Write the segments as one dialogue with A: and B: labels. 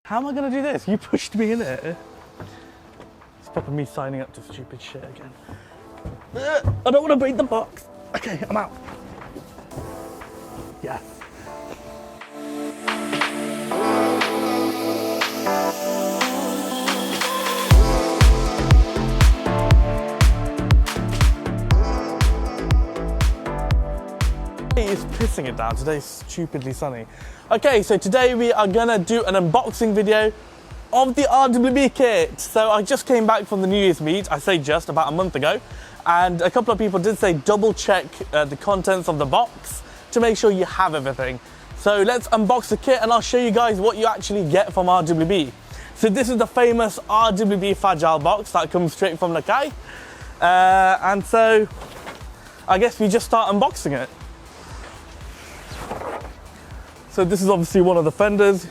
A: How am I gonna do this? You pushed me in it. It's probably me signing up to stupid shit again. I don't want to break the box. Okay, I'm out. Yes. It's pissing it down. Today's stupidly sunny. Okay, so today we are gonna do an unboxing video of the RWB kit. So I just came back from the New Year's meet. I say just about a month ago, and a couple of people did say double check the contents of the box to make sure you have everything. So let's unbox the kit and I'll show you guys what you actually get from RWB. So this is the famous RWB fragile box that comes straight from Nakai. And so I guess we just start unboxing it. So this is obviously one of the fenders.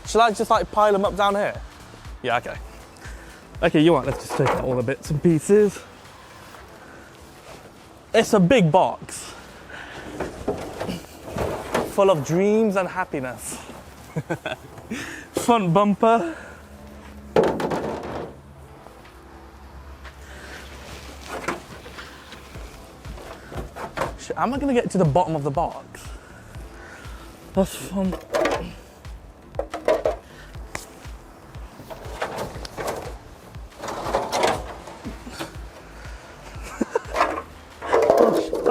A: Shall I just like pile them up down here? Yeah, okay. Okay, you want, let's just take out all the bits and pieces. It's a big box. Full of dreams and happiness. Front bumper. Shit, how am I gonna get to the bottom of the box? That's fun.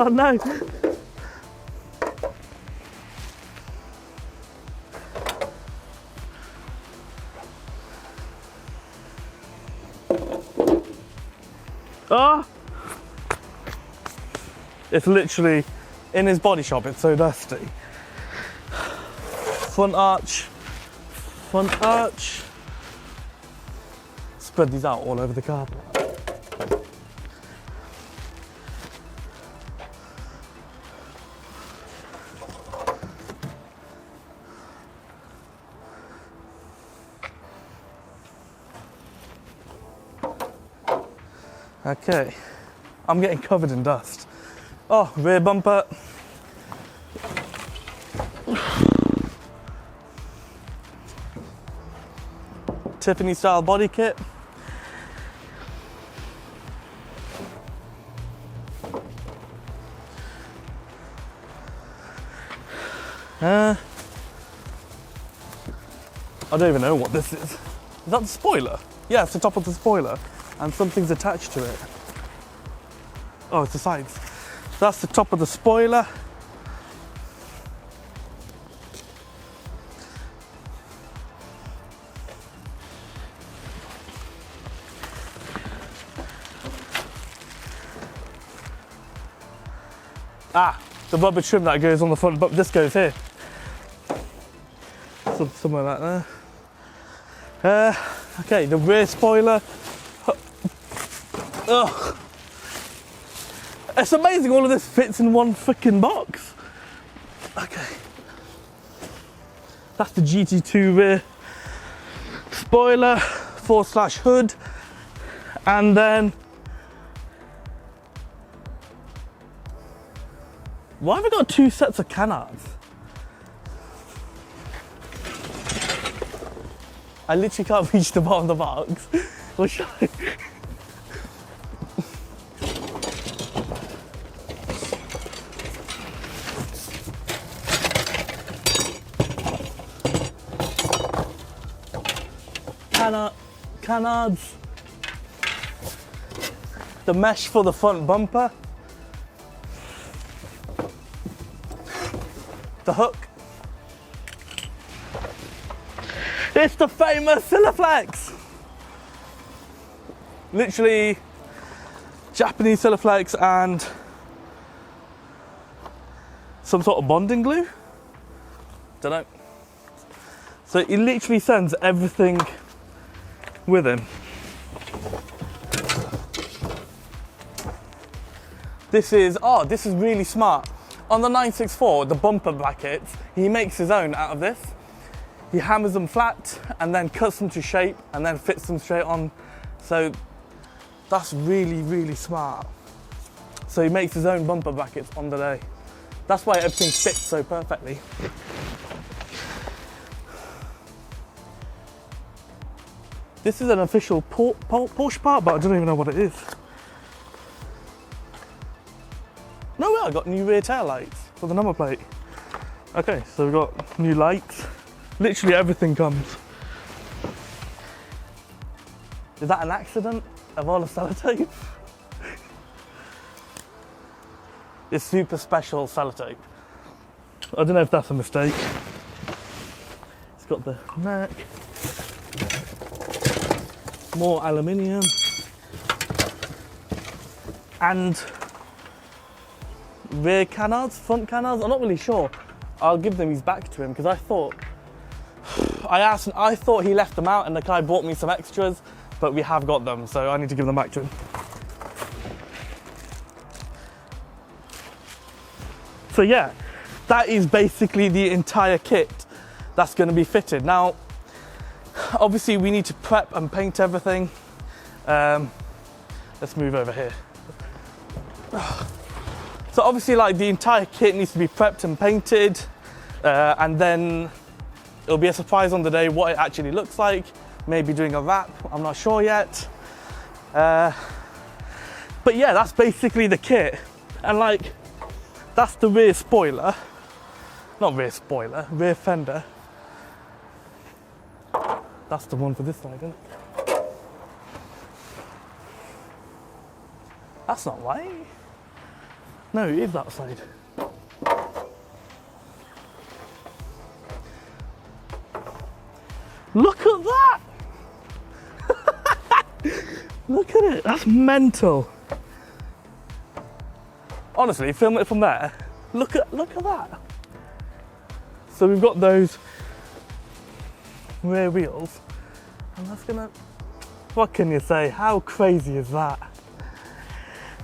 A: Oh no. Oh! It's literally in his body shop, it's so dusty. Front arch, front arch. Spread these out all over the carpet. Okay, I'm getting covered in dust. Oh, rear bumper. Tiffany style body kit. I don't even know what this is. Is that the spoiler? Yeah, it's the top of the spoiler. And something's attached to it. Oh, it's the sides. That's the top of the spoiler. Ah, the rubber trim that goes on the front, but this goes here. Somewhere like there. Okay, the rear spoiler. Ugh. It's amazing all of this fits in one freaking box. Okay. That's the GT2 rear spoiler, /hood, and then why have we got two sets of canards? I literally can't reach the bottom of the box. What should I? Canards. The mesh for the front bumper. The hook. It's the famous Silaflex. Literally Japanese Silaflex and some sort of bonding glue. Don't know. So he literally sends everything with him. This is really smart. On the 964, the bumper brackets, he makes his own out of this. He hammers them flat and then cuts them to shape and then fits them straight on. So that's really, really smart. So he makes his own bumper brackets on the day. That's why everything fits so perfectly. This is an official Porsche part, but I don't even know what it is. No way, I got new rear tail lights for the number plate. Okay, so we've got new lights. Literally everything comes. Is that an accident of all the sellotape? It's super special sellotape. I don't know if that's a mistake. It's got the neck. More aluminium. And rear canards, front canards, I'm not really sure. I'll give them his back to him because I thought he left them out and the guy bought me some extras, but we have got them, so I need to give them back to him. So yeah, that is basically the entire kit that's going to be fitted. Now, obviously we need to prep and paint everything. Let's move over here. So obviously like the entire kit needs to be prepped and painted, and then it'll be a surprise on the day what it actually looks like. Maybe doing a wrap, I'm not sure yet. But yeah, that's basically the kit. And like, that's the rear spoiler. Not rear spoiler, rear fender. That's the one for this side, isn't it? That's not right. No, it is that side. Look at that! Look at it, that's mental. Honestly, film it from there. Look at that. So we've got those rear wheels, and that's gonna, what can you say? How crazy is that?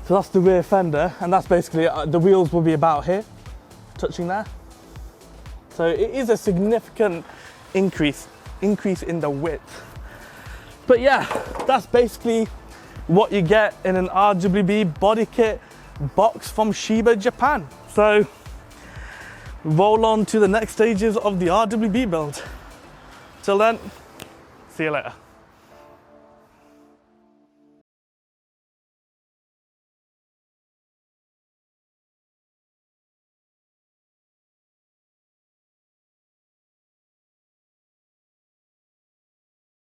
A: So that's the rear fender, and that's basically, the wheels will be about here, touching there. So it is a significant increase in the width. But yeah, that's basically what you get in an RWB body kit box from RWB Japan. So roll on to the next stages of the RWB build. Till then, see you later.